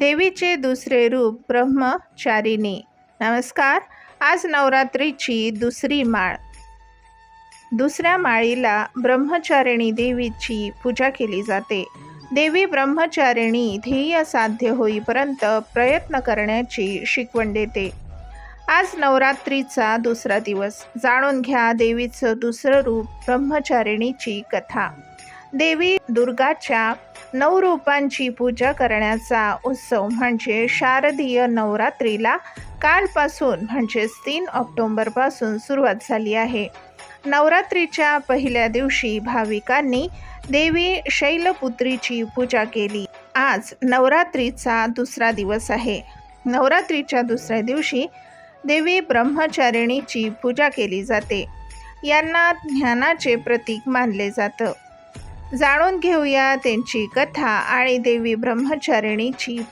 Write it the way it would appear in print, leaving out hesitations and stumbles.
देवीचे दुसरे रूप ब्रह्मचारिणी. नमस्कार. आज नवरात्रीची दुसरी माळ. दुसऱ्या माळीला ब्रह्मचारिणी देवीची पूजा केली जाते. देवी ब्रह्मचारिणी ध्येय साध्य होईपर्यंत प्रयत्न करण्याची शिकवण देते. आज नवरात्रीचा दुसरा दिवस. जाणून घ्या देवीचं दुसरं रूप ब्रह्मचारिणीची कथा. देवी दुर्गाच्या 9 रूपांची पूजा करण्याचा उत्सव म्हणजे शारदीय नवरात्रीला कालपासून म्हणजेच 3 ऑक्टोबरपासून सुरुवात झाली आहे. नवरात्रीच्या पहिल्या दिवशी भाविकांनी देवी शैलपुत्रीची पूजा केली. आज नवरात्रीचा दुसरा दिवस आहे. नवरात्रीच्या दुसऱ्या दिवशी देवी ब्रह्मचारिणीची पूजा केली जाते. यांना ज्ञानाचे प्रतीक मानले जातं. जाणून घेऊया त्यांची कथा आणि देवी ब्रह्मचारिणीची